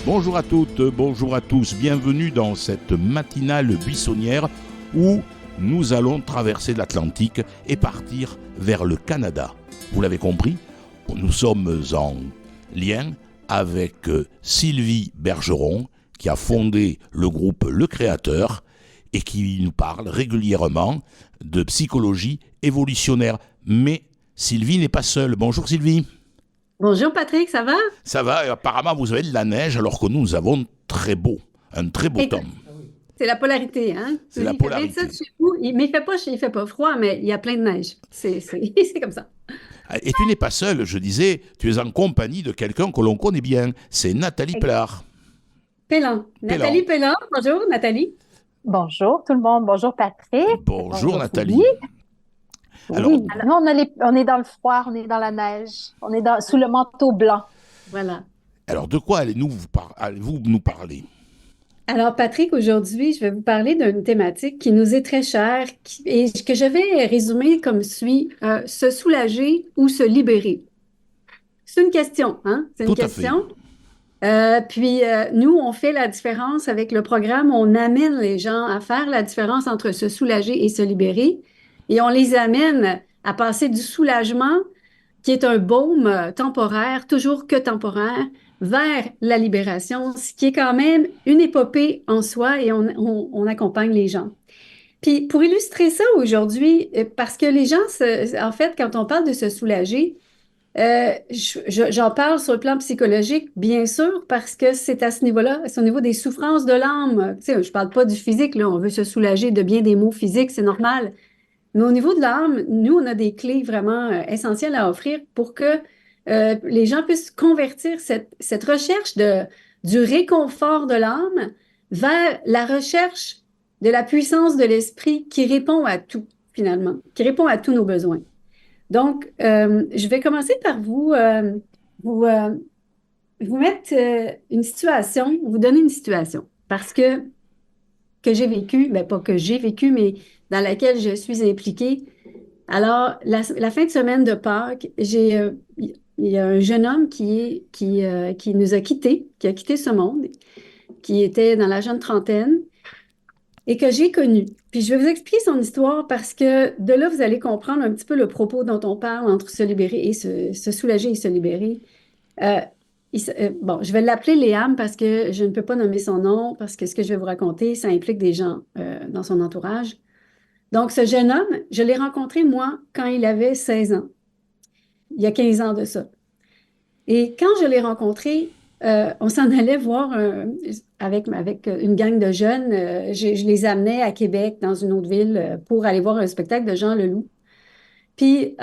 Bonjour à toutes, bonjour à tous, bienvenue dans cette matinale buissonnière où nous allons traverser l'Atlantique et partir vers le Canada. Vous l'avez compris, nous sommes en lien avec Sylvie Bergeron qui a fondé le groupe Le Créateur et qui nous parle régulièrement de psychologie évolutionnaire. Mais Sylvie n'est pas seule. Bonjour Sylvie. Bonjour Patrick, ça va? Ça va, apparemment vous avez de la neige alors que nous avons un très beau temps. C'est la polarité, hein? C'est la polarité. Il fait 27 chez vous, mais il fait pas froid, mais il y a plein de neige. C'est comme ça. Et tu n'es pas seule, je disais, tu es en compagnie de quelqu'un que l'on connaît bien, c'est Nathalie Plard. Nathalie Pellan, bonjour Nathalie. Bonjour tout le monde, bonjour Patrick. Bonjour Nathalie. Alors, oui, nous on est dans le froid, on est dans la neige, on est sous le manteau blanc. Voilà. Alors de quoi allez-vous nous parler? Alors Patrick, aujourd'hui, je vais vous parler d'une thématique qui nous est très chère et que je vais résumer comme suit, se soulager ou se libérer. C'est une question, hein? C'est une question. Puis nous, on fait la différence avec le programme, on amène les gens à faire la différence entre se soulager et se libérer. Et on les amène à passer du soulagement, qui est un baume temporaire, toujours que temporaire, vers la libération, ce qui est quand même une épopée en soi et on accompagne les gens. Puis pour illustrer ça aujourd'hui, parce que les gens, en fait, quand on parle de se soulager, j'en parle sur le plan psychologique, bien sûr, parce que c'est à ce niveau-là, c'est au niveau des souffrances de l'âme. Tu sais, je parle pas du physique, là, on veut se soulager de bien des maux physiques, c'est normal. Mais au niveau de l'âme, nous, on a des clés vraiment essentielles à offrir pour que les gens puissent convertir cette recherche du réconfort de l'âme vers la recherche de la puissance de l'esprit qui répond à tout, finalement, qui répond à tous nos besoins. Donc, je vais commencer par vous, vous mettre une situation, vous donner une situation, parce que j'ai vécu, ben pas que j'ai vécu, mais dans laquelle je suis impliquée. Alors, la fin de semaine de Pâques, il y a un jeune homme qui nous a quittés, qui a quitté ce monde, qui était dans la jeune trentaine et que j'ai connu. Puis je vais vous expliquer son histoire parce que de là, vous allez comprendre un petit peu le propos dont on parle entre se libérer et se soulager et se libérer. Bon, je vais l'appeler Léam parce que je ne peux pas nommer son nom, parce que ce que je vais vous raconter, ça implique des gens dans son entourage. Donc, ce jeune homme, je l'ai rencontré, moi, quand il avait 16 ans, il y a 15 ans de ça. Et quand je l'ai rencontré, on s'en allait voir avec une gang de jeunes. Je les amenais à Québec, dans une autre ville, pour aller voir un spectacle de Jean Leloup. Puis,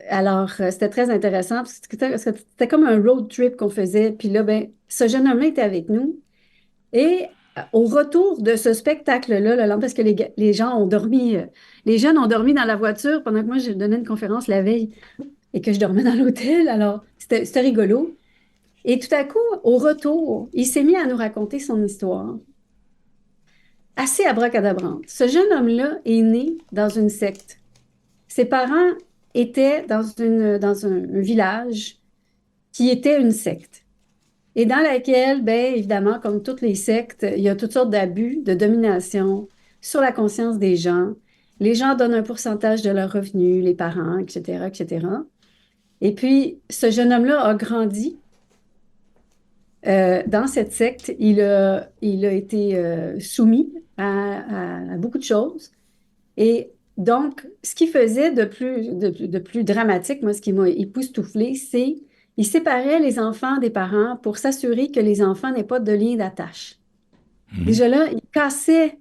alors, c'était très intéressant parce que c'était comme un road trip qu'on faisait. Puis là, ben, ce jeune homme-là était avec nous. Et au retour de ce spectacle-là, le lendemain, parce que les gens ont dormi, les jeunes ont dormi dans la voiture pendant que moi, je donnais une conférence la veille et que je dormais dans l'hôtel. Alors, c'était rigolo. Et tout à coup, au retour, il s'est mis à nous raconter son histoire. Assez abracadabrante. Ce jeune homme-là est né dans une secte. Ses parents étaient dans un village qui était une secte. Et dans laquelle, bien évidemment, comme toutes les sectes, il y a toutes sortes d'abus, de domination sur la conscience des gens. Les gens donnent un pourcentage de leurs revenus, les parents, etc., etc. Et puis, ce jeune homme-là a grandi dans cette secte. Il a été soumis à beaucoup de choses. Et donc, ce qu'il faisait de plus dramatique, moi, ce qui m'a époustouflée, c'est il séparait les enfants des parents pour s'assurer que les enfants n'aient pas de lien d'attache. Déjà là, il cassait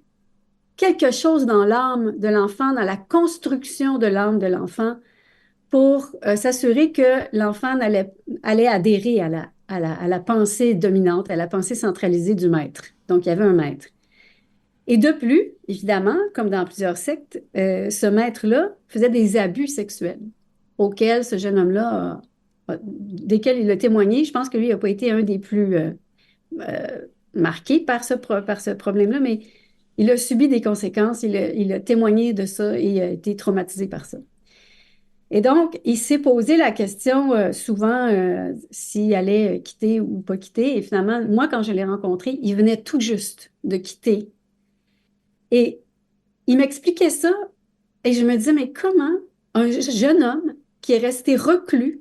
quelque chose dans l'âme de l'enfant, dans la construction de l'âme de l'enfant, pour s'assurer que l'enfant allait adhérer à la pensée dominante, à la pensée centralisée du maître. Donc, il y avait un maître. Et de plus, évidemment, comme dans plusieurs sectes, ce maître-là faisait des abus sexuels auxquels ce jeune homme-là, desquels il a témoigné. Je pense que lui n'a pas été un des plus marqués par ce problème-là, mais il a subi des conséquences, il a témoigné de ça et il a été traumatisé par ça. Et donc, il s'est posé la question souvent s'il allait quitter ou pas quitter. Et finalement, moi, quand je l'ai rencontré, il venait tout juste de quitter. Et il m'expliquait ça et je me disais, mais comment un jeune homme qui est resté reclus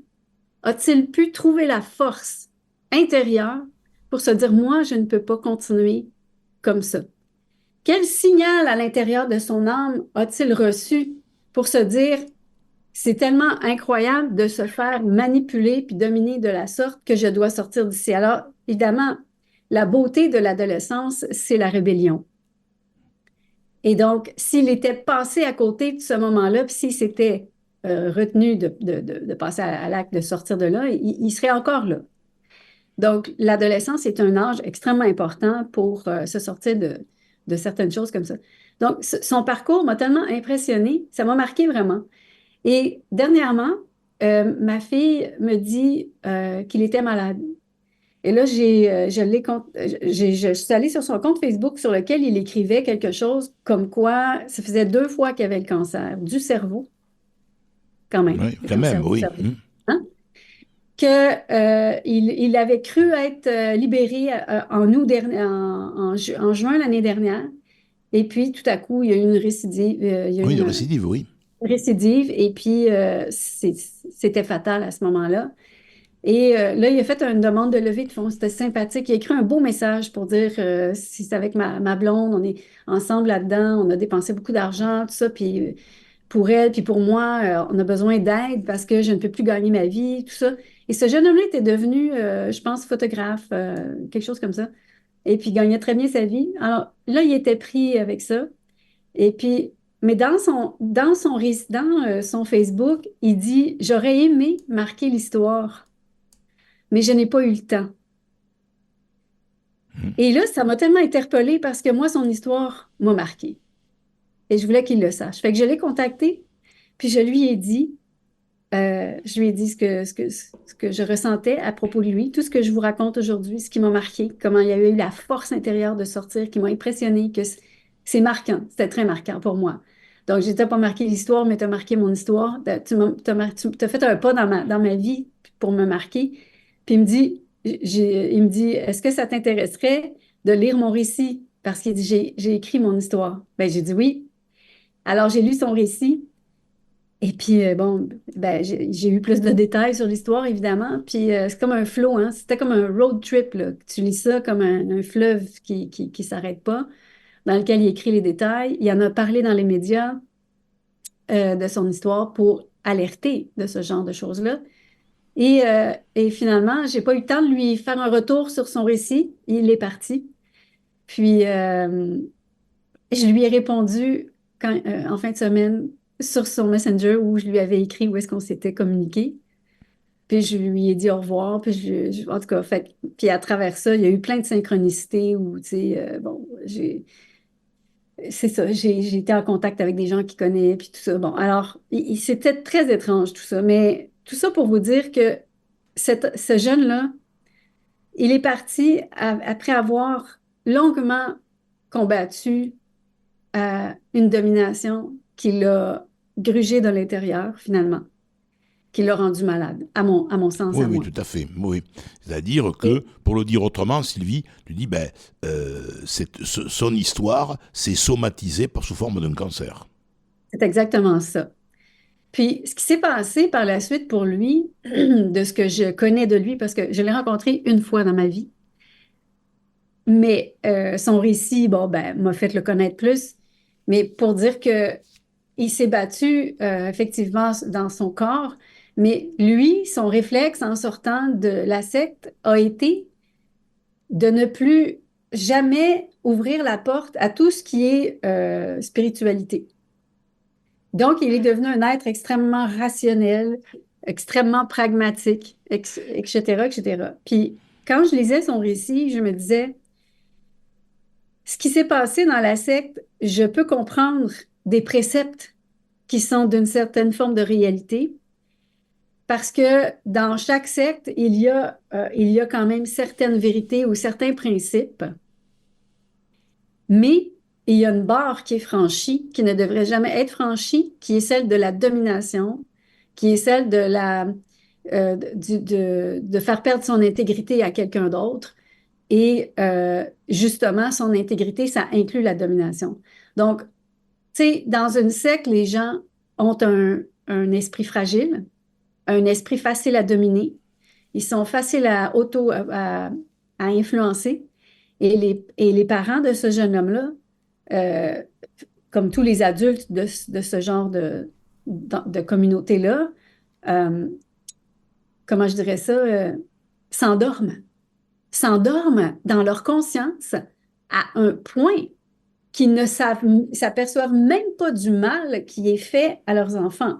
a-t-il pu trouver la force intérieure pour se dire, moi, je ne peux pas continuer comme ça? Quel signal à l'intérieur de son âme a-t-il reçu pour se dire, c'est tellement incroyable de se faire manipuler puis dominer de la sorte que je dois sortir d'ici. Alors, évidemment, la beauté de l'adolescence, c'est la rébellion. Et donc, s'il était passé à côté de ce moment-là, puis s'il s'était retenu de passer à l'acte de sortir de là, il serait encore là. Donc, l'adolescence est un âge extrêmement important pour se sortir de certaines choses comme ça. Donc, son parcours m'a tellement impressionné, ça m'a marqué vraiment. Et dernièrement, ma fille me dit qu'il était malade. Et là, je suis allée sur son compte Facebook sur lequel il écrivait quelque chose comme quoi ça faisait 2 fois qu'il avait le cancer du cerveau, quand même. Oui, Le quand cancer même, du oui. cerveau. Hein? Il avait cru être libéré en août dernier, en juin l'année dernière. Et puis, tout à coup, il y a eu une récidive. Il y a eu Oui, une une récidive, oui. récidive. Et puis, c'était fatal à ce moment-là. Et là, il a fait une demande de levée de fonds. C'était sympathique. Il a écrit un beau message pour dire si c'est avec ma blonde, on est ensemble là-dedans, on a dépensé beaucoup d'argent, tout ça. Puis pour elle, puis pour moi, on a besoin d'aide parce que je ne peux plus gagner ma vie, tout ça. Et ce jeune homme-là était devenu, je pense, photographe, quelque chose comme ça. Et puis, il gagnait très bien sa vie. Alors là, il était pris avec ça. Et puis, mais dans son Facebook, il dit, j'aurais aimé marquer l'histoire, mais je n'ai pas eu le temps. Et là, ça m'a tellement interpellée parce que moi, son histoire m'a marquée. Et je voulais qu'il le sache. Fait que je l'ai contacté, puis je lui ai dit ce que je ressentais à propos de lui, tout ce que je vous raconte aujourd'hui, ce qui m'a marqué, comment il y a eu la force intérieure de sortir, qui m'a impressionné, que c'est marquant, c'était très marquant pour moi. Donc, je t'ai pas marqué l'histoire, mais tu as marqué mon histoire. Tu as fait un pas dans ma vie pour me marquer. Puis il me dit, est-ce que ça t'intéresserait de lire mon récit? Parce qu'il dit, j'ai écrit mon histoire. Ben, j'ai dit oui. Alors, j'ai lu son récit. Et puis, bon, ben, j'ai eu plus de détails sur l'histoire, évidemment. Puis, c'est comme un flow, hein? C'était comme un road trip, là. Tu lis ça comme un fleuve qui s'arrête pas, dans lequel il écrit les détails. Il en a parlé dans les médias de son histoire pour alerter de ce genre de choses-là. Et finalement, j'ai pas eu le temps de lui faire un retour sur son récit. Il est parti. Puis, je lui ai répondu en fin de semaine sur son Messenger où je lui avais écrit où est-ce qu'on s'était communiqué. Puis je lui ai dit au revoir. Puis en tout cas, puis à travers ça, il y a eu plein de synchronicités où, tu sais, bon, c'est ça, j'ai été en contact avec des gens qui connaissent, puis tout ça. Bon, alors, c'était très étrange tout ça. Mais tout ça pour vous dire que ce jeune-là, il est parti après avoir longuement combattu une domination qui l'a grugé de l'intérieur, finalement, qui l'a rendu malade, à mon sens, Oui, à oui, moi. tout à fait. Oui. C'est-à-dire que, Et pour le dire autrement, Sylvie, tu dis, ben, son histoire s'est somatisée sous forme d'un cancer. c'est exactement ça. Puis, ce qui s'est passé par la suite pour lui, de ce que je connais de lui, parce que je l'ai rencontré une fois dans ma vie, mais son récit, bon, ben, m'a fait le connaître plus. Mais pour dire que il s'est battu effectivement dans son corps, mais lui, son réflexe en sortant de la secte a été de ne plus jamais ouvrir la porte à tout ce qui est spiritualité. Donc, il est devenu un être extrêmement rationnel, extrêmement pragmatique, etc., etc. Puis, quand je lisais son récit, je me disais, ce qui s'est passé dans la secte, je peux comprendre des préceptes qui sont d'une certaine forme de réalité, parce que dans chaque secte, il y a quand même certaines vérités ou certains principes, mais il y a une barre qui est franchie, qui ne devrait jamais être franchie, qui est celle de la domination, qui est celle de faire perdre son intégrité à quelqu'un d'autre. Et justement, son intégrité, ça inclut la domination. Donc, tu sais, dans une secte, les gens ont un esprit fragile, un esprit facile à dominer. Ils sont faciles à influencer. Et les parents de ce jeune homme-là, euh, comme tous les adultes de ce genre de communauté-là, euh, comment je dirais ça, s'endorment dans leur conscience à un point qu'ils ne s'aperçoivent même pas du mal qui est fait à leurs enfants.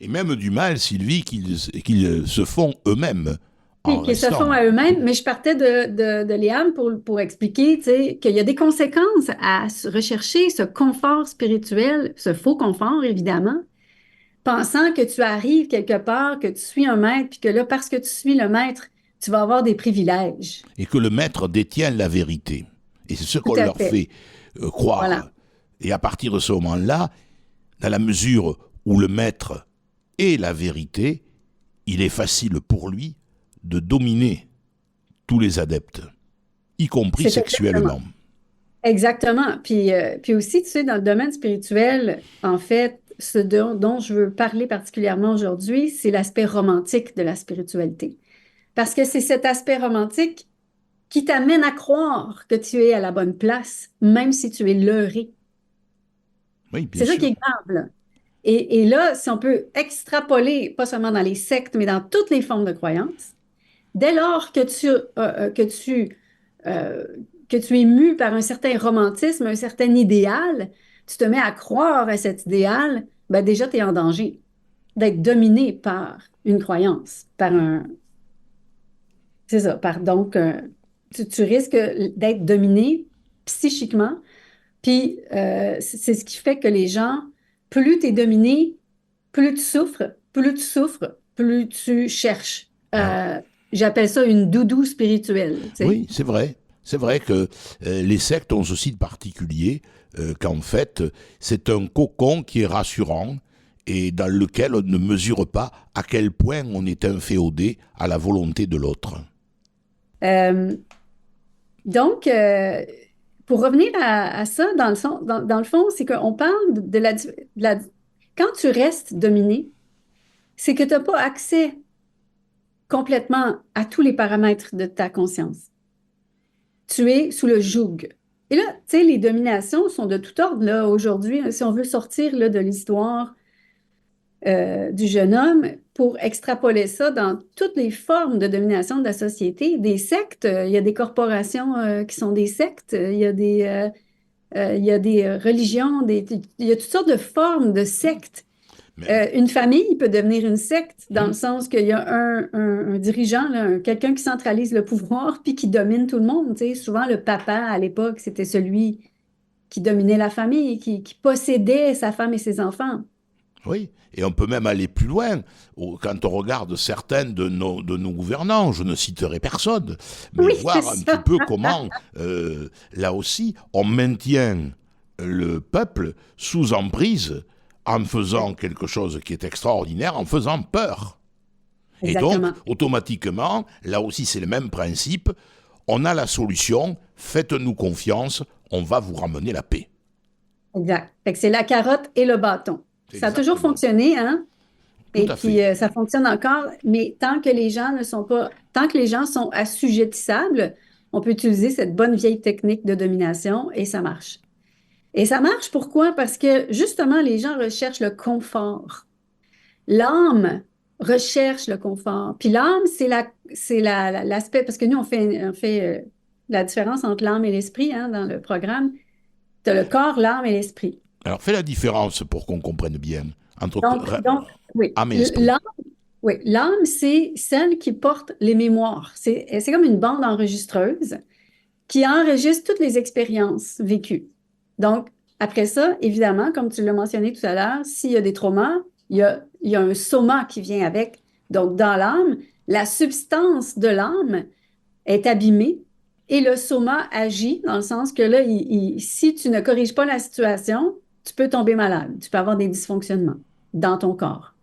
Et même du mal, Sylvie, qu'ils se font eux-mêmes. Oui, qu'ils se font à eux-mêmes, mais je partais de Liam pour expliquer, tu sais, qu'il y a des conséquences à rechercher ce confort spirituel, ce faux confort, évidemment, pensant que tu arrives quelque part, que tu suis un maître, puis que là, parce que tu suis le maître, tu vas avoir des privilèges. Et que le maître détient la vérité. Et c'est ce qu'on leur fait croire. Voilà. Et à partir de ce moment-là, dans la mesure où le maître est la vérité, il est facile pour lui de dominer tous les adeptes, y compris sexuellement. Exactement. Puis aussi, tu sais, dans le domaine spirituel, en fait, ce dont je veux parler particulièrement aujourd'hui, c'est l'aspect romantique de la spiritualité. Parce que c'est cet aspect romantique qui t'amène à croire que tu es à la bonne place, même si tu es leurré. Oui, c'est ça qui est grave, là. Et là, si on peut extrapoler, pas seulement dans les sectes, mais dans toutes les formes de croyances, dès lors que tu es mu par un certain romantisme, un certain idéal, tu te mets à croire à cet idéal, ben déjà, tu es en danger d'être dominé par une croyance, c'est ça, donc, tu risques d'être dominé psychiquement, puis c'est ce qui fait que les gens, plus tu es dominé, plus tu souffres, plus tu cherches. J'appelle ça une doudou spirituelle. Tu sais. Oui, c'est vrai. C'est vrai que les sectes ont ceci de particulier qu'en fait, c'est un cocon qui est rassurant et dans lequel on ne mesure pas à quel point on est inféodé à la volonté de l'autre. Donc, pour revenir à ça, dans le fond, c'est qu'on parle de la... Quand tu restes dominé, c'est que tu n'as pas accès complètement à tous les paramètres de ta conscience. Tu es sous le joug. Et là, tu sais, les dominations sont de tout ordre. Là, aujourd'hui, si on veut sortir là, de l'histoire du jeune homme, pour extrapoler ça dans toutes les formes de domination de la société, des sectes, il y a des corporations qui sont des sectes, il y a des religions, il y a toutes sortes de formes de sectes. Une famille peut devenir une secte dans le sens qu'il y a un dirigeant, là, quelqu'un qui centralise le pouvoir puis qui domine tout le monde. Tu sais. Souvent, le papa, à l'époque, c'était celui qui dominait la famille, qui possédait sa femme et ses enfants. Oui, et on peut même aller plus loin. Quand on regarde certaines de nos gouvernants, je ne citerai personne, mais oui, voir un petit peu comment, là aussi, on maintient le peuple sous emprise en faisant quelque chose qui est extraordinaire, en faisant peur. Exactement. Et donc, automatiquement, là aussi, c'est le même principe. On a la solution, faites-nous confiance, on va vous ramener la paix. Exact. Fait que c'est la carotte et le bâton. Ça a toujours fonctionné, hein? Et puis, ça fonctionne encore, mais tant que les gens sont assujettissables, on peut utiliser cette bonne vieille technique de domination et ça marche. Et ça marche pourquoi? Parce que justement, les gens recherchent le confort. L'âme recherche le confort. Puis l'âme, c'est l'aspect, parce que nous, on fait la différence entre l'âme et l'esprit hein, dans le programme. Tu as le corps, l'âme et l'esprit. Alors, fais la différence pour qu'on comprenne bien entre oui, âme et esprit. L'âme, c'est celle qui porte les mémoires. C'est comme une bande enregistreuse qui enregistre toutes les expériences vécues. Donc, après ça, évidemment, comme tu l'as mentionné tout à l'heure, s'il y a des traumas, il y a un soma qui vient avec. Donc, dans l'âme, la substance de l'âme est abîmée et le soma agit dans le sens que là, si tu ne corriges pas la situation, tu peux tomber malade. Tu peux avoir des dysfonctionnements dans ton corps.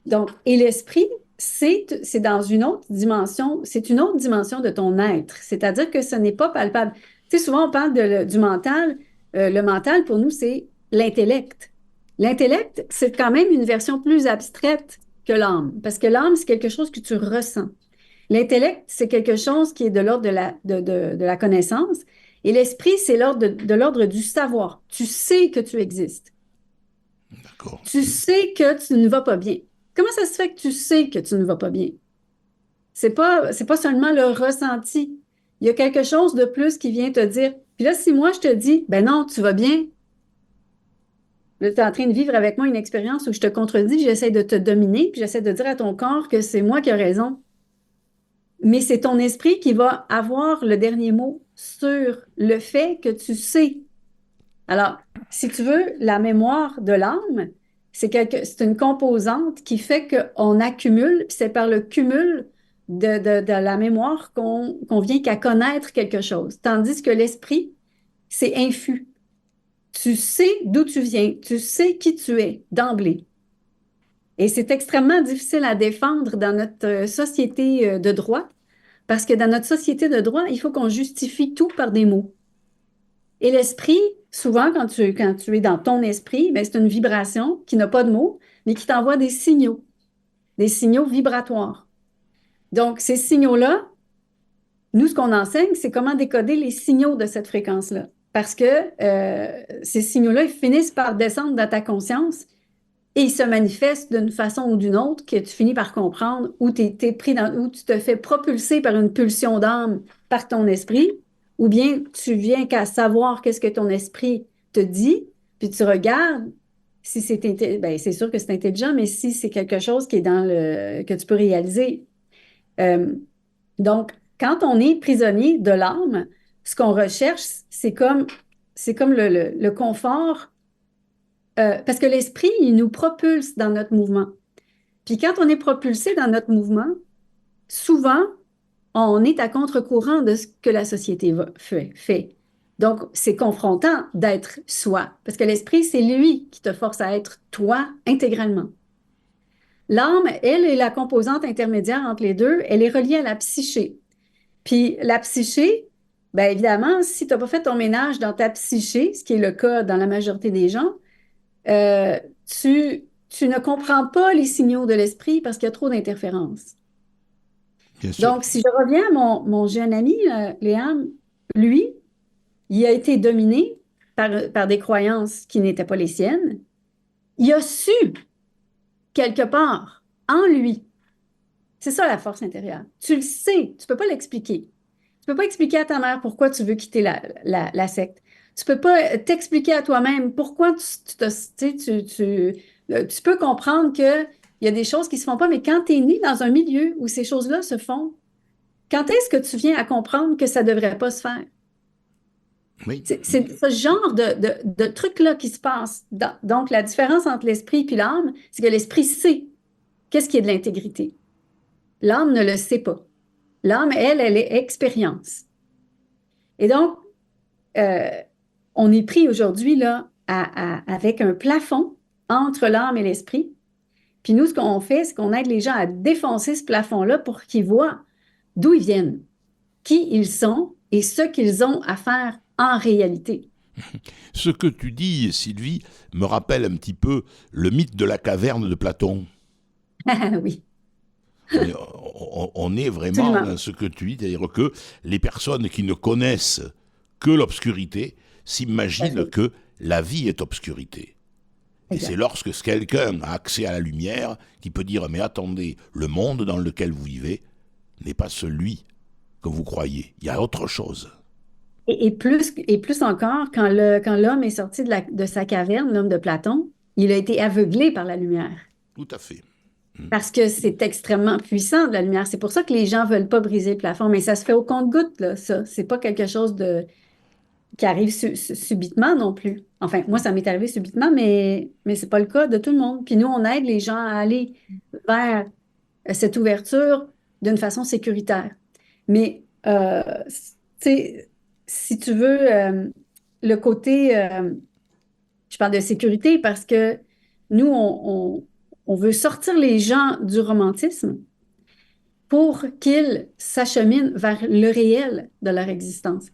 Donc, et l'esprit, c'est dans une autre dimension, c'est une autre dimension de ton être. C'est-à-dire que ce n'est pas palpable. Tu sais, souvent, on parle du mental. Le mental, pour nous, c'est l'intellect. L'intellect, c'est quand même une version plus abstraite que l'âme, parce que l'âme, c'est quelque chose que tu ressens. L'intellect, c'est quelque chose qui est de l'ordre de la connaissance, et l'esprit, c'est de l'ordre du savoir. Tu sais que tu existes. D'accord. Tu sais que tu ne vas pas bien. Comment ça se fait que tu sais que tu ne vas pas bien? C'est pas seulement le ressenti. Il y a quelque chose de plus qui vient te dire. Puis là, si moi je te dis, ben non, tu vas bien, là, tu es en train de vivre avec moi une expérience où je te contredis, j'essaie de te dominer, puis j'essaie de dire à ton corps que c'est moi qui ai raison. Mais c'est ton esprit qui va avoir le dernier mot sur le fait que tu sais. Alors, si tu veux, la mémoire de l'âme, c'est une composante qui fait qu'on accumule, puis c'est par le cumul de la mémoire qu'on vient qu'à connaître quelque chose. Tandis que l'esprit, c'est infus. Tu sais d'où tu viens, tu sais qui tu es d'emblée. Et c'est extrêmement difficile à défendre dans notre société de droit, parce que dans notre société de droit, il faut qu'on justifie tout par des mots. Et l'esprit, souvent, quand tu es dans ton esprit, ben, c'est une vibration qui n'a pas de mots, mais qui t'envoie des signaux vibratoires. Donc, ces signaux-là, nous, ce qu'on enseigne, c'est comment décoder les signaux de cette fréquence-là. Parce que ces signaux-là, ils finissent par descendre dans ta conscience et ils se manifestent d'une façon ou d'une autre que tu finis par comprendre où où tu te fais propulser par une pulsion d'âme par ton esprit, ou bien tu viens qu'à savoir qu'est-ce que ton esprit te dit, puis tu regardes si ben, c'est sûr que c'est intelligent, mais si c'est quelque chose qui est que tu peux réaliser. Euh, donc, quand on est prisonnier de l'âme, ce qu'on recherche, c'est comme le confort, parce que l'esprit, il nous propulse dans notre mouvement. Puis quand on est propulsé dans notre mouvement, souvent, on est à contre-courant de ce que la société fait. Donc, c'est confrontant d'être soi, parce que l'esprit, c'est lui qui te force à être toi intégralement. L'âme, elle, est la composante intermédiaire entre les deux. Elle est reliée à la psyché. Puis la psyché, bien évidemment, si tu n'as pas fait ton ménage dans ta psyché, ce qui est le cas dans la majorité des gens, euh, tu ne comprends pas les signaux de l'esprit parce qu'il y a trop d'interférences. Bien sûr. Donc, si je reviens à mon jeune ami, Léam, lui, il a été dominé par des croyances qui n'étaient pas les siennes. Il a su, quelque part, en lui. C'est ça la force intérieure. Tu le sais, tu ne peux pas l'expliquer. Tu ne peux pas expliquer à ta mère pourquoi tu veux quitter la secte. Tu ne peux pas t'expliquer à toi-même pourquoi tu peux comprendre qu'il y a des choses qui ne se font pas, mais quand tu es né dans un milieu où ces choses-là se font, quand est-ce que tu viens à comprendre que ça ne devrait pas se faire? Oui. C'est ce genre de truc-là qui se passe. Donc, la différence entre l'esprit et l'âme, c'est que l'esprit sait qu'est-ce qui est de l'intégrité. L'âme ne le sait pas. L'âme, elle est expérience. Et donc, euh, on est pris aujourd'hui là avec un plafond entre l'âme et l'esprit. Puis nous, ce qu'on fait, c'est qu'on aide les gens à défoncer ce plafond-là pour qu'ils voient d'où ils viennent, qui ils sont et ce qu'ils ont à faire en réalité. Ce que tu dis, Sylvie, me rappelle un petit peu le mythe de la caverne de Platon. Oui, On est vraiment absolument. dans ce que tu dis, c'est-à-dire que les personnes qui ne connaissent que l'obscurité s'imaginent que la vie est obscurité. Et c'est Exact. lorsque quelqu'un a accès à la lumière qu'il peut dire « Mais attendez, le monde dans lequel vous vivez n'est pas celui que vous croyez. Il y a autre chose. » Et plus encore, quand l'homme est sorti de sa caverne, l'homme de Platon, il a été aveuglé par la lumière. Tout à fait. Parce que c'est extrêmement puissant de la lumière. C'est pour ça que les gens ne veulent pas briser le plafond. Mais ça se fait au compte-gouttes, là, ça. C'est pas quelque chose qui arrive subitement non plus. Enfin, moi, ça m'est arrivé subitement, mais c'est pas le cas de tout le monde. Puis nous, on aide les gens à aller vers cette ouverture d'une façon sécuritaire. Mais, tu sais, si tu veux, le côté, je parle de sécurité parce que nous, on veut sortir les gens du romantisme pour qu'ils s'acheminent vers le réel de leur existence.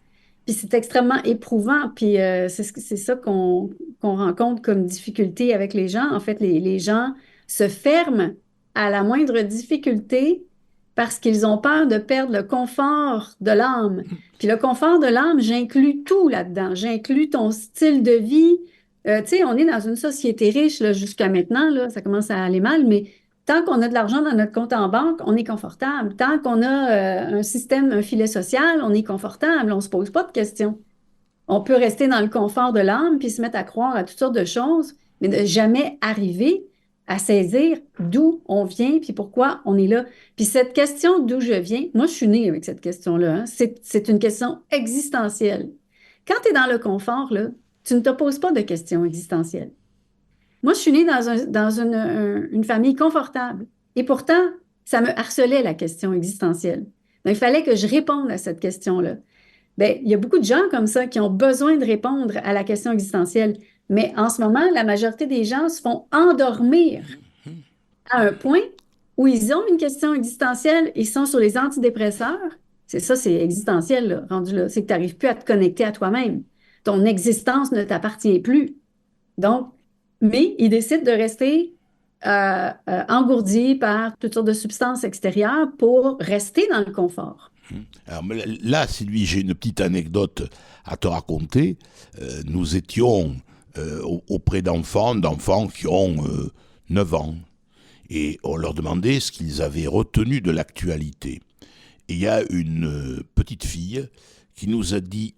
Puis c'est extrêmement éprouvant, puis c'est ça qu'on rencontre comme difficulté avec les gens. En fait, les gens se ferment à la moindre difficulté parce qu'ils ont peur de perdre le confort de l'âme. Puis le confort de l'âme, j'inclus tout là-dedans. J'inclus ton style de vie. Tu sais, on est dans une société riche là, jusqu'à maintenant, là, ça commence à aller mal, mais tant qu'on a de l'argent dans notre compte en banque, on est confortable. Tant qu'on a un système, un filet social, on est confortable. On ne se pose pas de questions. On peut rester dans le confort de l'âme puis se mettre à croire à toutes sortes de choses, mais ne jamais arriver à saisir d'où on vient puis pourquoi on est là. Puis cette question d'où je viens, moi, je suis née avec cette question-là. Hein. C'est une question existentielle. Quand tu es dans le confort, là, tu ne te poses pas de questions existentielles. Moi, je suis née dans une famille confortable. Et pourtant, ça me harcelait la question existentielle. Donc, il fallait que je réponde à cette question-là. Bien, il y a beaucoup de gens comme ça qui ont besoin de répondre à la question existentielle. Mais en ce moment, la majorité des gens se font endormir à un point où ils ont une question existentielle, ils sont sur les antidépresseurs. C'est ça, c'est existentiel, là, rendu là. C'est que tu n'arrives plus à te connecter à toi-même. Ton existence ne t'appartient plus. Donc, mais ils décident de rester engourdis par toutes sortes de substances extérieures pour rester dans le confort. Alors là, Sylvie, j'ai une petite anecdote à te raconter. Nous étions auprès d'enfants qui ont 9 ans. Et on leur demandait ce qu'ils avaient retenu de l'actualité. Et il y a une petite fille qui nous a dit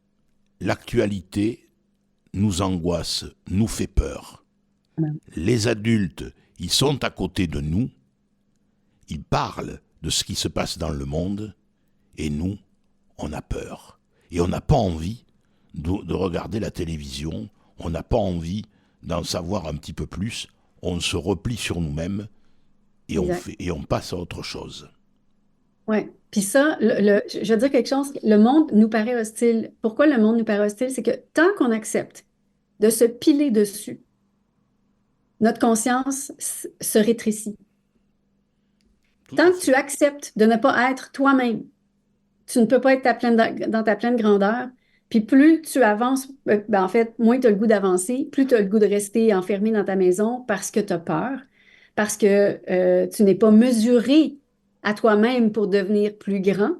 « L'actualité nous angoisse, nous fait peur. Les adultes, ils sont à côté de nous, ils parlent de ce qui se passe dans le monde, et nous, on a peur. Et on n'a pas envie de regarder la télévision, on n'a pas envie d'en savoir un petit peu plus, on se replie sur nous-mêmes et on passe à autre chose. » Oui, puis ça, je veux dire quelque chose, le monde nous paraît hostile. Pourquoi le monde nous paraît hostile? C'est que tant qu'on accepte de se piler dessus, notre conscience se rétrécit. Tant que tu acceptes de ne pas être toi-même, tu ne peux pas être dans ta pleine grandeur. Puis plus tu avances, en fait, moins tu as le goût d'avancer, plus tu as le goût de rester enfermé dans ta maison parce que tu as peur, parce que tu n'es pas mesuré à toi-même pour devenir plus grand.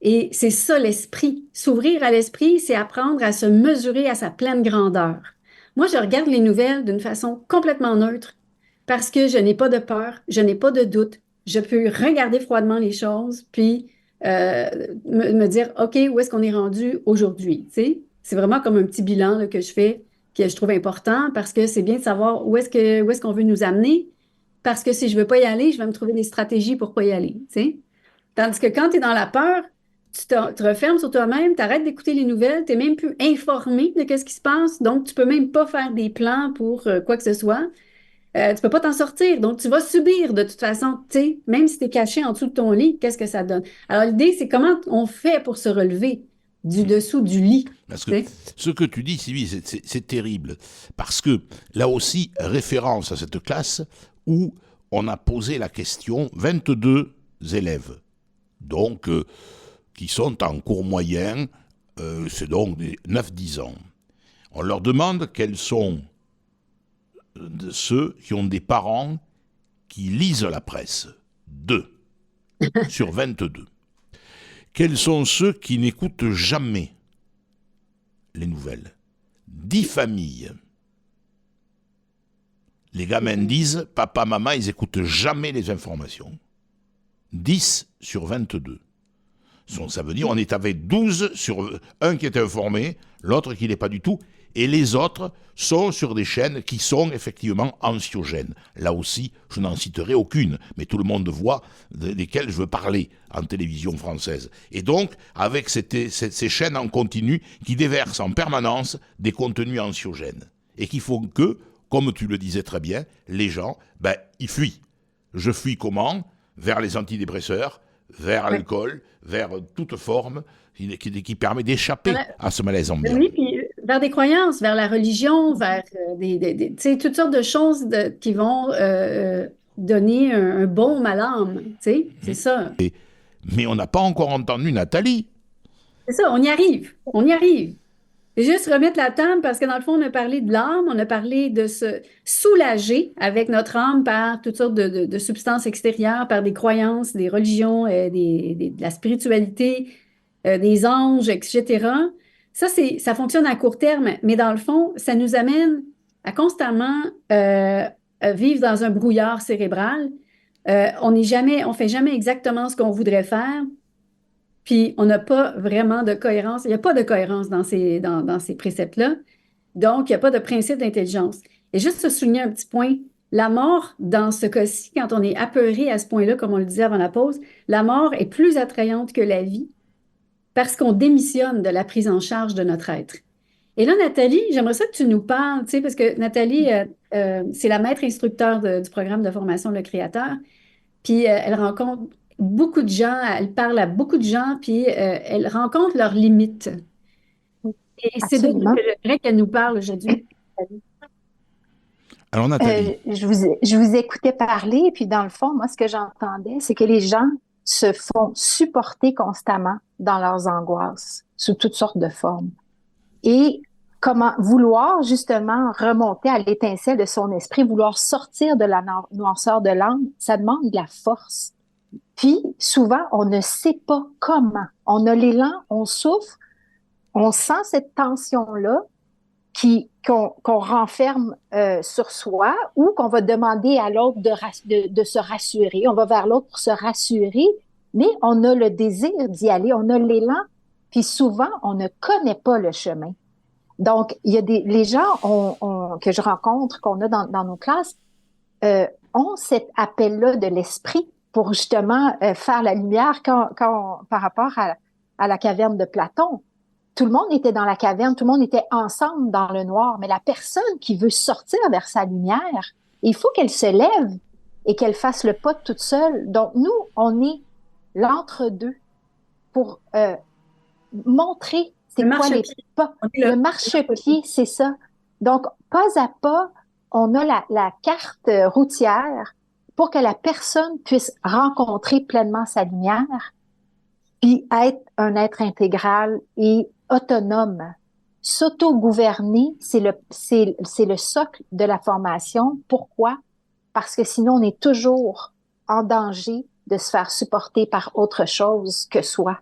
Et c'est ça l'esprit. S'ouvrir à l'esprit, c'est apprendre à se mesurer à sa pleine grandeur. Moi, je regarde les nouvelles d'une façon complètement neutre parce que je n'ai pas de peur, je n'ai pas de doute. Je peux regarder froidement les choses, puis me dire, OK, où est-ce qu'on est rendu aujourd'hui? Tu sais? C'est vraiment comme un petit bilan là, que je fais, que je trouve important parce que c'est bien de savoir où est-ce qu'on veut nous amener. Parce que si je ne veux pas y aller, je vais me trouver des stratégies pour ne pas y aller. Tu sais? Tandis que quand tu es dans la peur, tu te refermes sur toi-même, tu arrêtes d'écouter les nouvelles, tu n'es même plus informé de ce qui se passe, donc tu ne peux même pas faire des plans pour quoi que ce soit. Tu ne peux pas t'en sortir, donc tu vas subir de toute façon, tu sais, même si tu es caché en dessous de ton lit, qu'est-ce que ça donne? Alors l'idée, c'est comment on fait pour se relever du dessous du lit. Parce que ce que tu dis, Sylvie, c'est terrible. Parce que là aussi, référence à cette classe où on a posé la question, 22 élèves, donc qui sont en cours moyen, c'est donc 9-10 ans. On leur demande quels sont de ceux qui ont des parents qui lisent la presse. 2 sur 22. Quels sont ceux qui n'écoutent jamais les nouvelles? 10 familles. Les gamins disent, papa, maman, ils n'écoutent jamais les informations. 10 sur 22. Ça veut dire on est avec 12 sur un qui est informé, l'autre qui n'est pas du tout, et les autres sont sur des chaînes qui sont effectivement anxiogènes. Là aussi, je n'en citerai aucune, mais tout le monde voit desquelles je veux parler en télévision française. Et donc, avec ces chaînes en continu qui déversent en permanence des contenus anxiogènes, et qui font que, comme tu le disais très bien, les gens, ils fuient. Je fuis comment? Vers les antidépresseurs, vers l'alcool, vers toute forme qui permet d'échapper à ce malaise ambiant. Oui, puis vers des croyances, vers la religion, vers tu sais, toutes sortes de choses qui vont donner un baume à l'âme. Tu sais, c'est ça. Mais on n'a pas encore entendu Nathalie. C'est ça, on y arrive. On y arrive. Et juste remettre la table parce que dans le fond, on a parlé de l'âme, on a parlé de se soulager avec notre âme par toutes sortes de substances extérieures, par des croyances, des religions, de la spiritualité, des anges, etc. Ça fonctionne à court terme, mais dans le fond, ça nous amène à constamment vivre dans un brouillard cérébral. On fait jamais exactement ce qu'on voudrait faire. Puis, on n'a pas vraiment de cohérence. Il n'y a pas de cohérence dans ces préceptes-là. Donc, il n'y a pas de principe d'intelligence. Et juste se souligner un petit point, la mort, dans ce cas-ci, quand on est apeuré à ce point-là, comme on le disait avant la pause, la mort est plus attrayante que la vie parce qu'on démissionne de la prise en charge de notre être. Et là, Nathalie, j'aimerais ça que tu nous parles, tu sais, parce que Nathalie, c'est la maître instructeur du programme de formation Le Créateur. Puis elle rencontre beaucoup de gens, elle parle à beaucoup de gens, puis elle rencontre leurs limites. Et c'est de ça Absolument. que j'aimerais qu'elle nous parle aujourd'hui. Alors Nathalie. Je vous écoutais parler, et puis dans le fond, moi, ce que j'entendais, c'est que les gens se font supporter constamment dans leurs angoisses, sous toutes sortes de formes. Et comment vouloir justement remonter à l'étincelle de son esprit, vouloir sortir de la noirceur de l'âme, ça demande de la force. Puis, souvent, on ne sait pas comment. On a l'élan, on souffre, on sent cette tension-là qu'on renferme sur soi ou qu'on va demander à l'autre de se rassurer. On va vers l'autre pour se rassurer, mais on a le désir d'y aller, on a l'élan, puis souvent, on ne connaît pas le chemin. Donc, il y a les gens que je rencontre, qu'on a dans nos classes, ont cet appel-là de l'esprit pour justement faire la lumière par rapport à la caverne de Platon. Tout le monde était dans la caverne, tout le monde était ensemble dans le noir, mais la personne qui veut sortir vers sa lumière, il faut qu'elle se lève et qu'elle fasse le pas toute seule. Donc, nous, on est l'entre-deux pour montrer c'est quoi les pas. Le marchepied, c'est ça. Donc, pas à pas, on a la carte routière pour que la personne puisse rencontrer pleinement sa lumière, puis être un être intégral et autonome. S'auto-gouverner, c'est le socle de la formation. Pourquoi? Parce que sinon, on est toujours en danger de se faire supporter par autre chose que soi.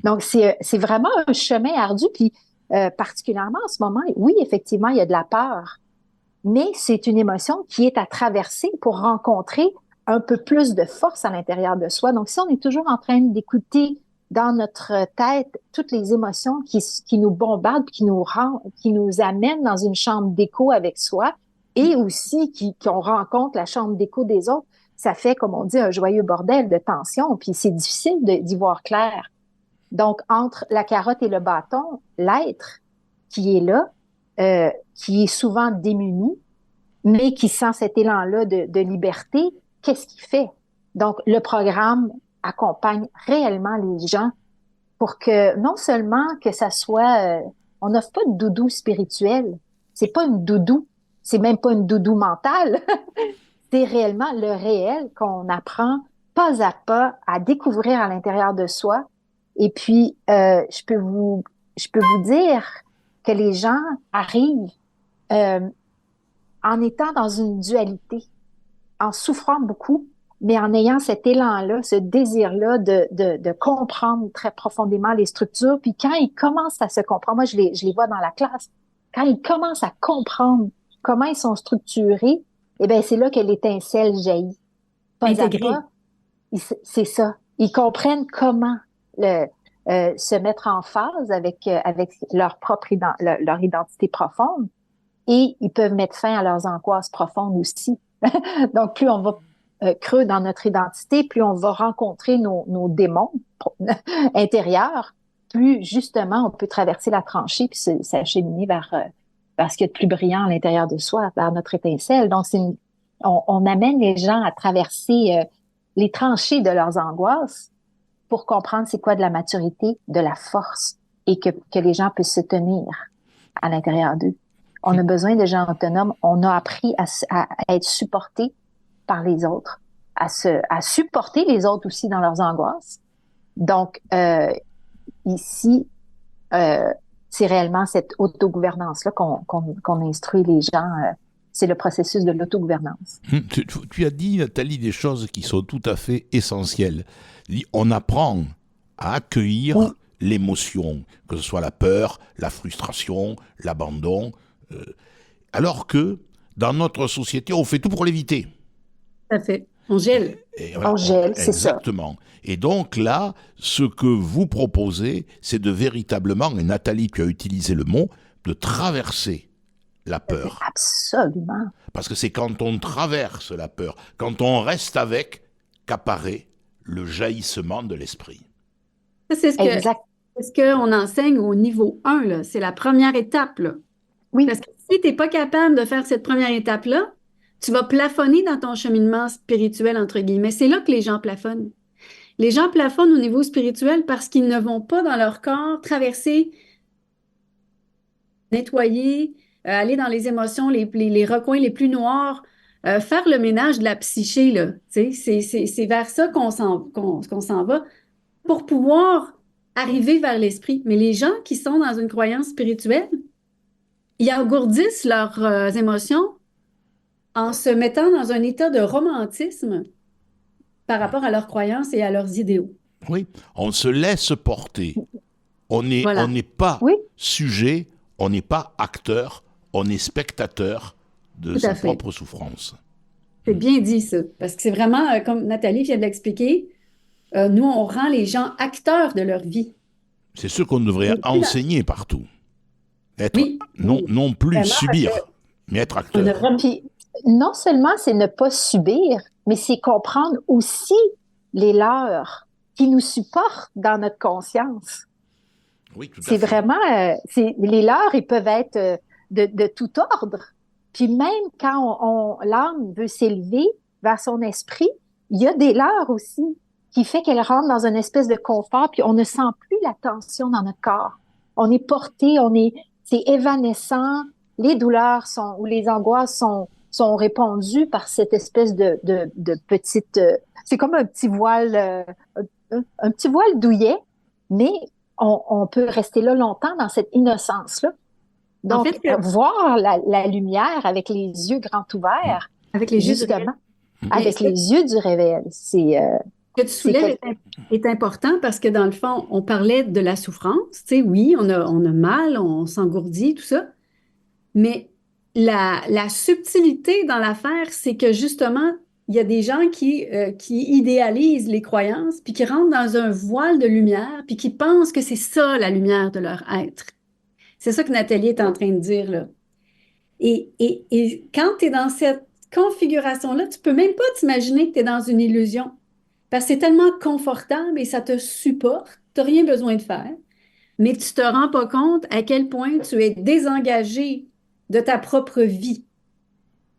Donc, c'est vraiment un chemin ardu. Puis, particulièrement en ce moment, oui, effectivement, il y a de la peur, mais c'est une émotion qui est à traverser pour rencontrer un peu plus de force à l'intérieur de soi. Donc, si on est toujours en train d'écouter dans notre tête toutes les émotions qui nous bombardent, qui nous amènent dans une chambre d'écho avec soi, et aussi qu'on rencontre la chambre d'écho des autres, ça fait, comme on dit, un joyeux bordel de tension, puis c'est difficile d'y voir clair. Donc, entre la carotte et le bâton, l'être qui est là, qui est souvent démuni, mais qui sent cet élan-là de liberté, qu'est-ce qu'il fait? Donc, le programme accompagne réellement les gens pour que, non seulement que ça soit... on n'offre pas de doudou spirituel. C'est pas une doudou. C'est même pas une doudou mentale. C'est réellement le réel qu'on apprend pas à pas à découvrir à l'intérieur de soi. Et puis, je peux vous dire que les gens arrivent en étant dans une dualité, en souffrant beaucoup, mais en ayant cet élan-là, ce désir-là de comprendre très profondément les structures. Puis quand ils commencent à se comprendre, moi je les vois dans la classe, quand ils commencent à comprendre comment ils sont structurés, eh bien c'est là que l'étincelle jaillit. Pas Intégré. à pas, c'est ça. Ils comprennent comment se mettre en phase avec leur propre leur identité profonde, et ils peuvent mettre fin à leurs angoisses profondes aussi. Donc, plus on va creux dans notre identité, plus on va rencontrer nos démons intérieurs, plus justement on peut traverser la tranchée puis s'acheminer vers ce qu'il y a de plus brillant à l'intérieur de soi, vers notre étincelle. Donc, on amène les gens à traverser les tranchées de leurs angoisses pour comprendre c'est quoi de la maturité, de la force, et que les gens puissent se tenir. à l'intérieur d'eux. On a besoin de gens autonomes. On a appris à être supporté par les autres, à supporter les autres aussi dans leurs angoisses. Donc, ici, c'est réellement cette autogouvernance-là qu'on instruit les gens. C'est le processus de l'autogouvernance. Tu as dit, Nathalie, des choses qui sont tout à fait essentielles. On apprend à accueillir l'émotion, que ce soit la peur, la frustration, l'abandon, alors que dans notre société, on fait tout pour l'éviter. Tout à fait. On gèle. On gèle, c'est ça. Exactement. Et donc là, ce que vous proposez, c'est de véritablement, et Nathalie, tu as utilisé le mot, de traverser la peur. Absolument. Parce que c'est quand on traverse la peur, quand on reste avec, qu'apparaît le jaillissement de l'esprit. C'est ce qu'on enseigne au niveau 1, là. C'est la première étape, là. Oui. Parce que si tu n'es pas capable de faire cette première étape-là, tu vas plafonner dans ton cheminement spirituel, entre guillemets. C'est là que les gens plafonnent. Les gens plafonnent au niveau spirituel parce qu'ils ne vont pas dans leur corps traverser, nettoyer, aller dans les émotions, les recoins les plus noirs, faire le ménage de la psyché, là. Tu sais, c'est vers ça qu'on s'en va pour pouvoir arriver vers l'esprit. Mais les gens qui sont dans une croyance spirituelle, ils engourdissent leurs émotions en se mettant dans un état de romantisme par rapport à leurs croyances et à leurs idéaux. Oui, on se laisse porter. On n'est pas sujet, on n'est pas acteur, on est spectateur de sa propre souffrance. C'est bien dit, ça. Parce que c'est vraiment, comme Nathalie vient de l'expliquer, nous, on rend les gens acteurs de leur vie. C'est ce qu'on devrait enseigner partout. Être, non plus vraiment, subir, mais être acteur. Puis, non seulement c'est ne pas subir, mais c'est comprendre aussi les leurs qui nous supportent dans notre conscience. Oui, tout à fait. C'est vraiment, les leurs, ils peuvent être de tout ordre. Puis même quand l'âme veut s'élever vers son esprit, il y a des leurs aussi qui fait qu'elle rentre dans une espèce de confort, puis on ne sent plus la tension dans notre corps. On est porté, c'est évanescent, les douleurs ou les angoisses sont répondues par cette espèce de petite, c'est comme un petit voile, un petit voile douillet, mais on peut rester là longtemps dans cette innocence-là. Donc, en fait, voir la lumière avec les yeux grands ouverts, avec les yeux avec les yeux du réveil, c'est... Ce que tu soulèves est important parce que dans le fond, on parlait de la souffrance. Tu sais, oui, on a mal, on s'engourdit, tout ça. Mais la subtilité dans l'affaire, c'est que justement, il y a des gens qui idéalisent les croyances, puis qui rentrent dans un voile de lumière, puis qui pensent que c'est ça la lumière de leur être. C'est ça que Nathalie est en train de dire, là. Et quand tu es dans cette configuration-là, tu peux même pas t'imaginer que tu es dans une illusion. Parce que c'est tellement confortable et ça te supporte, tu n'as rien besoin de faire, mais tu ne te rends pas compte à quel point tu es désengagé de ta propre vie.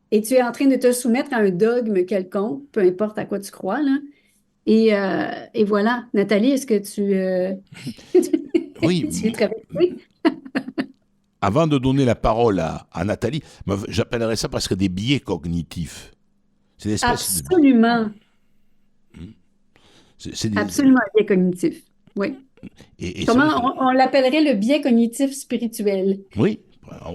Et tu es en train de te soumettre à un dogme quelconque, peu importe à quoi tu crois, là. Et voilà. Nathalie, est-ce que tu... Oui. Tu es traversée? Avant de donner la parole à Nathalie, j'appellerais ça presque des biais cognitifs. C'est des espèces Absolument. C'est absolument un biais cognitif, oui. Comment on l'appellerait le biais cognitif spirituel? Oui,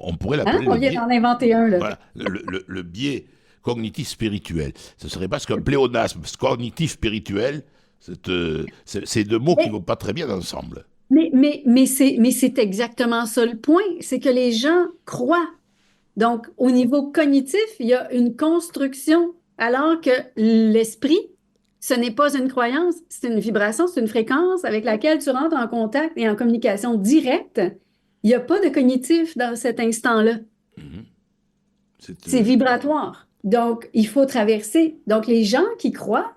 on pourrait l'appeler on vient d'en inventer un, là. Voilà, le biais cognitif spirituel. Ce serait parce qu'un pléonasme cognitif spirituel, c'est deux mots qui ne vont pas très bien ensemble. Mais c'est exactement ça le point, c'est que les gens croient. Donc, au niveau cognitif, il y a une construction, alors que l'esprit, ce n'est pas une croyance, c'est une vibration, c'est une fréquence avec laquelle tu rentres en contact et en communication directe. Il n'y a pas de cognitif dans cet instant-là. C'est vibratoire. Donc, il faut traverser. Donc, les gens qui croient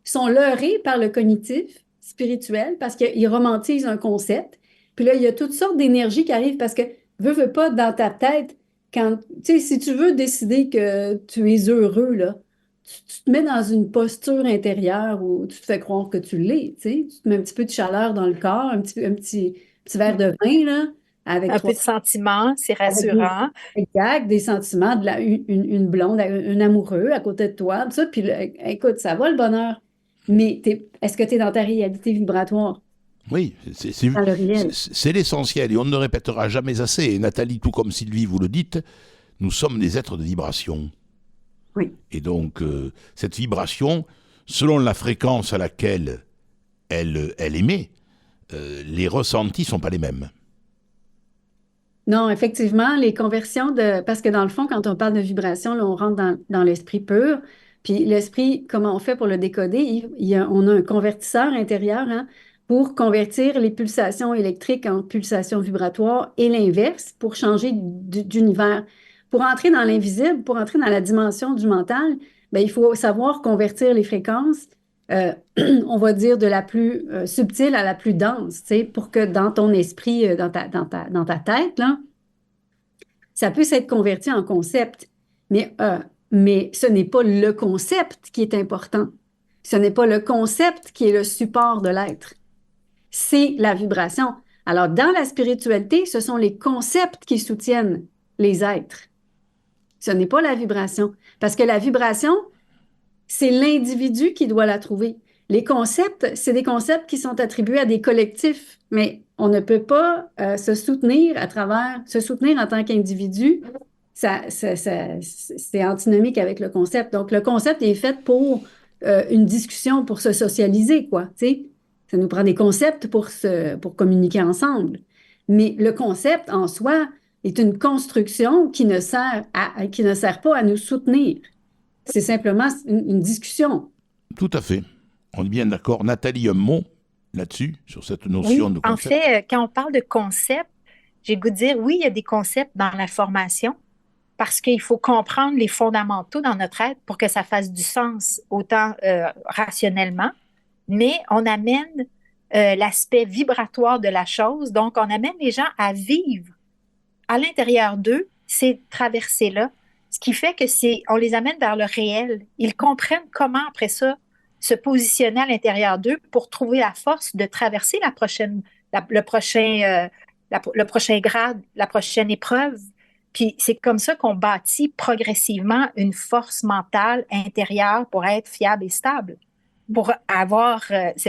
sont leurrés par le cognitif spirituel parce qu'ils romantisent un concept. Puis là, il y a toutes sortes d'énergies qui arrivent parce que, veux pas, dans ta tête, quand, tu sais, si tu veux décider que tu es heureux, là, tu te mets dans une posture intérieure où tu te fais croire que tu l'es, tu sais. Tu te mets un petit peu de chaleur dans le corps, un petit verre de vin, là, avec Un peu trois, de sentiment, c'est avec rassurant. exact, des sentiments, une blonde, un amoureux à côté de toi, tout ça. Puis là, écoute, ça va le bonheur. Mais est-ce que tu es dans ta réalité vibratoire, Oui, dans le réel? c'est l'essentiel et on ne le répétera jamais assez. Et Nathalie, tout comme Sylvie, vous le dites, nous sommes des êtres de vibration. Oui. Et donc, cette vibration, selon la fréquence à laquelle elle émet, les ressentis ne sont pas les mêmes. Non, effectivement, les conversions de... Parce que dans le fond, quand on parle de vibration, là, on rentre dans l'esprit pur. Puis l'esprit, comment on fait pour le décoder? On a un convertisseur intérieur, hein, pour convertir les pulsations électriques en pulsations vibratoires et l'inverse pour changer d'univers. Pour entrer dans l'invisible, pour entrer dans la dimension du mental, ben, il faut savoir convertir les fréquences, on va dire de la plus subtile à la plus dense, tu sais, pour que dans ton esprit, dans ta tête, là, ça puisse être converti en concept. Mais ce n'est pas le concept qui est important. Ce n'est pas le concept qui est le support de l'être. C'est la vibration. Alors, dans la spiritualité, ce sont les concepts qui soutiennent les êtres. Ce n'est pas la vibration. Parce que la vibration, c'est l'individu qui doit la trouver. Les concepts, c'est des concepts qui sont attribués à des collectifs, mais on ne peut pas se soutenir se soutenir en tant qu'individu. C'est antinomique avec le concept. Donc, le concept est fait pour une discussion, pour se socialiser, quoi. Tu sais, ça nous prend des concepts pour communiquer ensemble. Mais le concept en soi est une construction qui ne sert pas à nous soutenir. C'est simplement une discussion. Tout à fait. On est bien d'accord. Nathalie, un mot là-dessus, sur cette Oui, notion de en concept? fait, quand on parle de concept, j'ai le goût de dire, oui, il y a des concepts dans la formation parce qu'il faut comprendre les fondamentaux dans notre être pour que ça fasse du sens, autant rationnellement, mais on amène l'aspect vibratoire de la chose, donc on amène les gens à vivre à l'intérieur d'eux ces traversées-là, ce qui fait que on les amène vers le réel. Ils comprennent comment, après ça, se positionner à l'intérieur d'eux pour trouver la force de traverser le prochain grade, la prochaine épreuve. Puis c'est comme ça qu'on bâtit progressivement une force mentale intérieure pour être fiable et stable, pour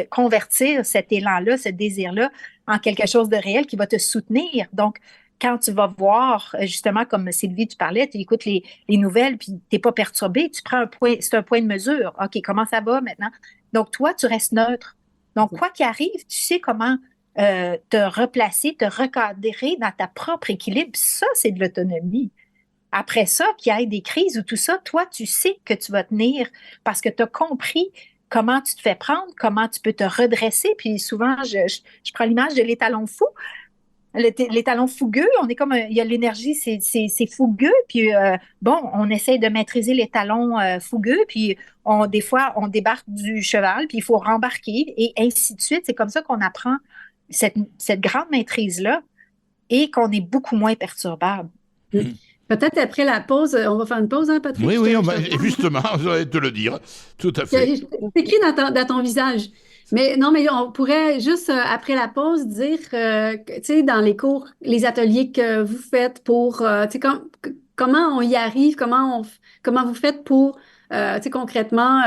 convertir cet élan-là, ce désir-là, en quelque chose de réel qui va te soutenir. Donc, quand tu vas voir, justement, comme Sylvie, tu parlais, tu écoutes les nouvelles, puis tu n'es pas perturbé, tu prends un point, c'est un point de mesure. OK, comment ça va maintenant? Donc, toi, tu restes neutre. Donc, quoi qu'il arrive, tu sais comment te replacer, te recadrer dans ta propre équilibre. Ça, c'est de l'autonomie. Après ça, qu'il y ait des crises ou tout ça, toi, tu sais que tu vas tenir parce que tu as compris comment tu te fais prendre, comment tu peux te redresser. Puis souvent, je prends l'image de l'étalon fou. Les talons fougueux, on est comme il y a l'énergie, c'est fougueux, puis bon, on essaye de maîtriser les talons fougueux, puis des fois on débarque du cheval, puis il faut rembarquer et ainsi de suite. C'est comme ça qu'on apprend cette grande maîtrise-là et qu'on est beaucoup moins perturbable. Peut-être après la pause, on va faire une pause, hein, Patrick? Oui, justement, j'allais te le dire. Tout à fait. C'est écrit dans ton visage. Mais non, mais on pourrait juste, après la pause, dire, tu sais, dans les cours, les ateliers que vous faites pour, tu sais, comment on y arrive, comment vous faites pour, tu sais, concrètement,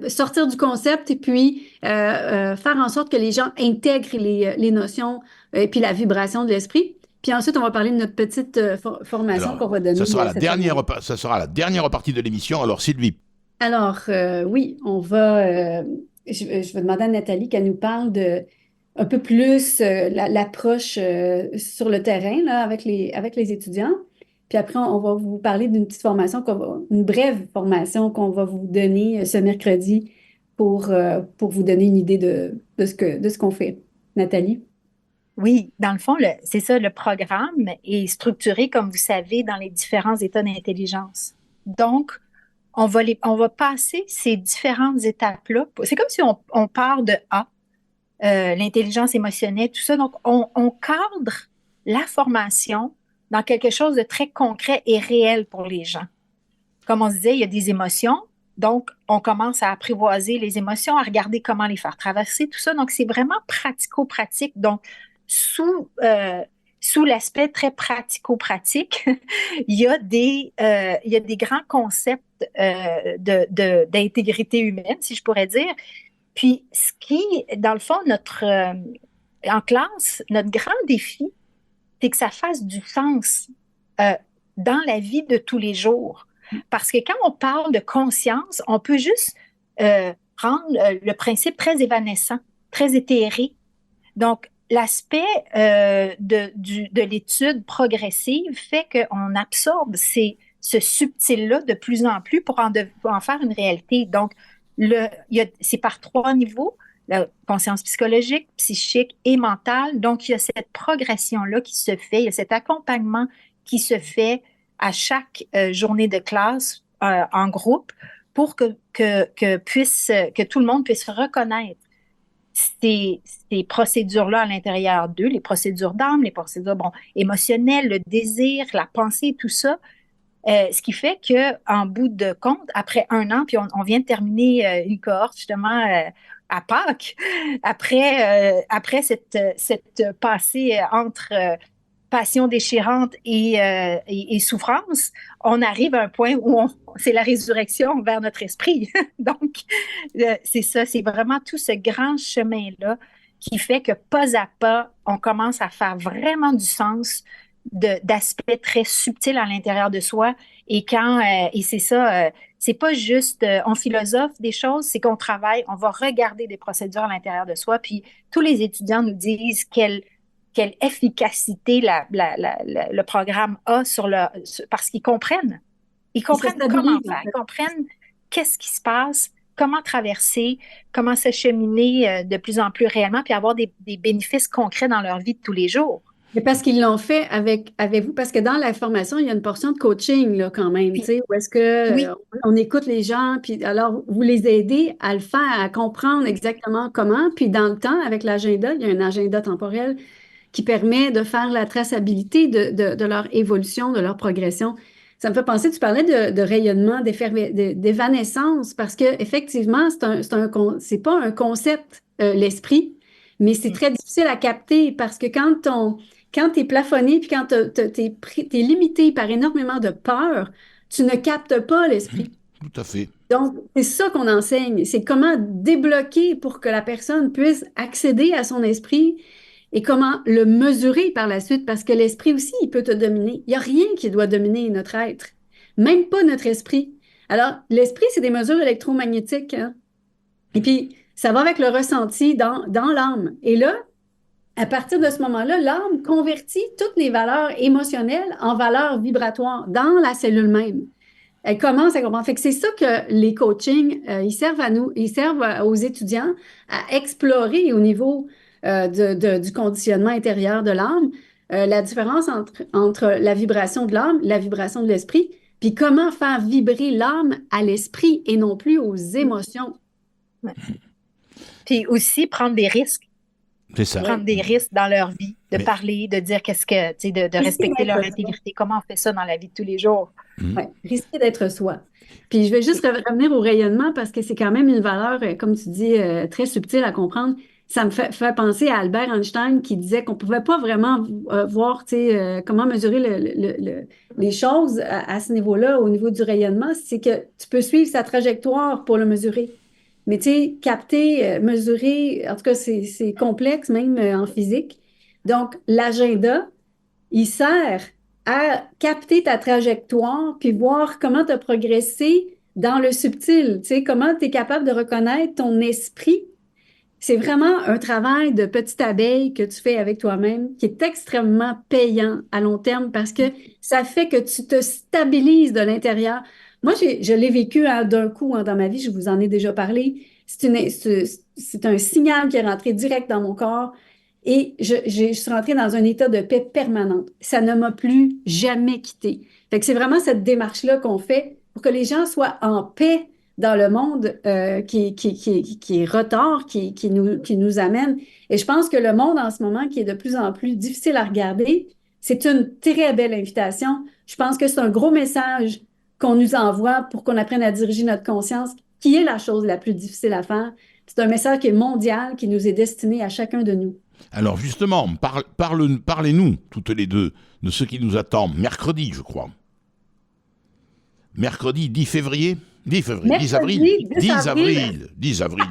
sortir du concept et puis faire en sorte que les gens intègrent les notions et puis la vibration de l'esprit. Puis ensuite, on va parler de notre petite formation Alors, qu'on va donner. ça sera la dernière partie de l'émission. Alors, Sylvie. Alors, oui, on va. Je vais demander à Nathalie qu'elle nous parle de un peu plus l'approche sur le terrain là, avec les étudiants. Puis après, on va vous parler d'une petite formation, une brève formation qu'on va vous donner ce mercredi pour vous donner une idée de ce qu'on fait. Nathalie? Oui, dans le fond, c'est ça, le programme est structuré, comme vous savez, dans les différents états d'intelligence. Donc, on va passer ces différentes étapes-là. C'est comme si on part de A, l'intelligence émotionnelle, tout ça. Donc, on cadre la formation dans quelque chose de très concret et réel pour les gens. Comme on se disait, il y a des émotions. Donc, on commence à apprivoiser les émotions, à regarder comment les faire traverser, tout ça. Donc, c'est vraiment pratico-pratique. Donc, sous sous l'aspect très pratico-pratique, il y a des grands concepts d'intégrité humaine, si je pourrais dire. Puis, ce qui, dans le fond, en classe, notre grand défi, c'est que ça fasse du sens euh, dans la vie de tous les jours. Parce que quand on parle de conscience, on peut juste rendre le principe très évanescent, très éthéré. Donc, l'aspect de l'étude progressive fait qu'on absorbe ce subtil-là de plus en plus pour en faire une réalité. Donc, c'est par 3 niveaux, la conscience psychologique, psychique et mentale. Donc, il y a cette progression-là qui se fait, il y a cet accompagnement qui se fait à chaque journée de classe en groupe pour que tout le monde puisse reconnaître ces procédures-là à l'intérieur d'eux, les procédures d'âme, les procédures émotionnelles, le désir, la pensée, tout ça. Ce qui fait qu'en bout de compte, après 1 an, puis on vient de terminer une cohorte justement à Pâques, après cette passée entre passion déchirante et souffrance, on arrive à un point où c'est la résurrection vers notre esprit. Donc, c'est ça, c'est vraiment tout ce grand chemin-là qui fait que pas à pas, on commence à faire vraiment du sens d'aspects très subtils à l'intérieur de soi. Et c'est ça, c'est pas juste on philosophe des choses, c'est qu'on travaille, on va regarder des procédures à l'intérieur de soi. Puis tous les étudiants nous disent quelle efficacité le programme a parce qu'ils comprennent. Ils comprennent comment faire, ils comprennent qu'est-ce qui se passe, comment traverser, comment se cheminer de plus en plus réellement, puis avoir des bénéfices concrets dans leur vie de tous les jours. Mais parce qu'ils l'ont fait avec vous, parce que dans la formation, il y a une portion de coaching là, quand même, tu sais, où est-ce que on écoute les gens, puis alors vous les aidez à le faire, à comprendre exactement comment, puis dans le temps, avec l'agenda, il y a un agenda temporel qui permet de faire la traçabilité de leur évolution, de leur progression. Ça me fait penser, tu parlais de rayonnement, d'évanescence, parce que effectivement, c'est pas un concept, l'esprit, mais c'est très difficile à capter parce que quand tu es plafonné puis quand tu es limité par énormément de peur, tu ne captes pas l'esprit. Tout à fait. Donc, c'est ça qu'on enseigne. C'est comment débloquer pour que la personne puisse accéder à son esprit et comment le mesurer par la suite, parce que l'esprit aussi, il peut te dominer. Il n'y a rien qui doit dominer notre être, même pas notre esprit. Alors, l'esprit, c'est des mesures électromagnétiques, hein? Et puis, ça va avec le ressenti dans l'âme. Et là, à partir de ce moment-là, l'âme convertit toutes les valeurs émotionnelles en valeurs vibratoires dans la cellule même. Elle commence à comprendre. Fait que c'est ça que les coachings, ils servent à nous, ils servent aux étudiants à explorer au niveau du conditionnement intérieur de l'âme, la différence entre la vibration de l'âme, la vibration de l'esprit, puis comment faire vibrer l'âme à l'esprit et non plus aux émotions. Ouais. Puis aussi prendre des risques. C'est ça. Prendre des risques dans leur vie, de parler, de dire qu'est-ce que, tu sais, de respecter leur intégrité. Comment on fait ça dans la vie de tous les jours? Ouais, risquer d'être soi. Puis je vais juste revenir au rayonnement parce que c'est quand même une valeur, comme tu dis, très subtile à comprendre. Ça me fait penser à Albert Einstein qui disait qu'on ne pouvait pas vraiment voir, tu sais, comment mesurer les choses à ce niveau-là, au niveau du rayonnement. C'est que tu peux suivre sa trajectoire pour le mesurer. Mais tu sais, capter, mesurer, en tout cas, c'est complexe même en physique. Donc, l'agenda, il sert à capter ta trajectoire puis voir comment tu as progressé dans le subtil. Tu sais, comment tu es capable de reconnaître ton esprit. C'est vraiment un travail de petite abeille que tu fais avec toi-même qui est extrêmement payant à long terme parce que ça fait que tu te stabilises de l'intérieur. Moi, je l'ai vécu d'un coup dans ma vie, je vous en ai déjà parlé. C'est un signal qui est rentré direct dans mon corps et je suis rentrée dans un état de paix permanente. Ça ne m'a plus jamais quitté. Fait que c'est vraiment cette démarche-là qu'on fait pour que les gens soient en paix dans le monde qui est retard, qui nous amène. Et je pense que le monde en ce moment, qui est de plus en plus difficile à regarder, c'est une très belle invitation. Je pense que c'est un gros message qu'on nous envoie pour qu'on apprenne à diriger notre conscience, qui est la chose la plus difficile à faire. C'est un message qui est mondial, qui nous est destiné à chacun de nous. Alors justement, parlez-nous toutes les deux de ce qui nous attend mercredi, je crois. Mercredi 10 février 10 février, 10 avril. 10 avril. 10 avril.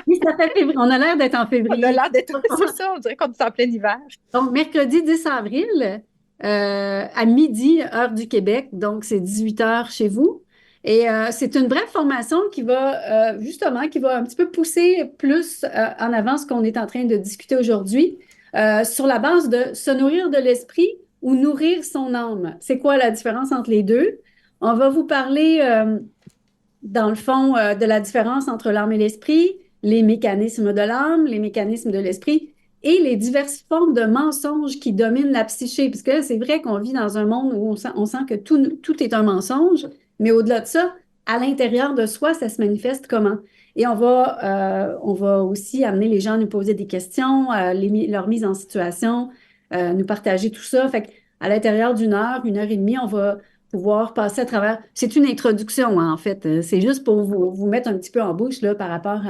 Oui, ça fait février. On a l'air d'être en février. On a l'air d'être, c'est ça, on dirait qu'on est en plein hiver. Donc, mercredi 10 avril, à midi, heure du Québec, donc c'est 18 heures chez vous. Et c'est une brève formation qui va justement, qui va un petit peu pousser plus en avant ce qu'on est en train de discuter aujourd'hui sur la base de se nourrir de l'esprit ou nourrir son âme. C'est quoi la différence entre les deux? On va vous parler, dans le fond, de la différence entre l'âme et l'esprit, les mécanismes de l'âme, les mécanismes de l'esprit et les diverses formes de mensonges qui dominent la psyché. Parce que c'est vrai qu'on vit dans un monde où on sent que tout est un mensonge, mais au-delà de ça, à l'intérieur de soi, ça se manifeste comment? Et on va aussi amener les gens à nous poser des questions, leur mise en situation, nous partager tout ça. Fait qu'à l'intérieur d'une heure et demie, on va pouvoir passer à travers. C'est une introduction, hein, en fait. C'est juste pour vous mettre un petit peu en bouche là, par rapport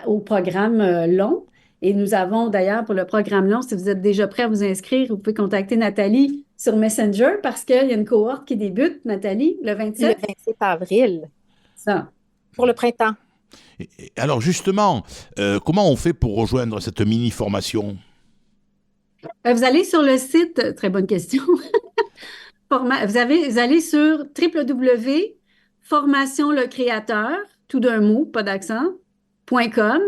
au programme long. Et nous avons d'ailleurs pour le programme long, si vous êtes déjà prêt à vous inscrire, vous pouvez contacter Nathalie sur Messenger parce qu'il y a une cohorte qui débute, Nathalie, le 27. Le 27 avril. Ça. Pour le printemps. Alors justement, comment on fait pour rejoindre cette mini-formation? Vous allez sur le site, très bonne question. Vous allez sur www.formationlecréateur, tout d'un mot, pas d'accent, .com.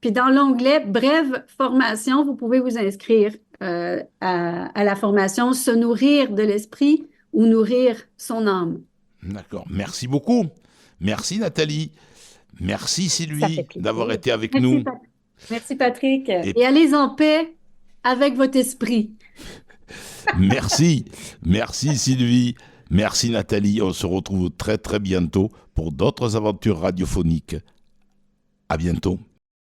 Puis dans l'onglet Brève formation, vous pouvez vous inscrire à la formation Se nourrir de l'esprit ou nourrir son âme. D'accord. Merci beaucoup. Merci Nathalie. Merci Sylvie d'avoir été avec nous. Merci Patrick. Et allez en paix avec votre esprit. Merci. Merci Sylvie. Merci Nathalie. On se retrouve très très bientôt pour d'autres aventures radiophoniques. À bientôt.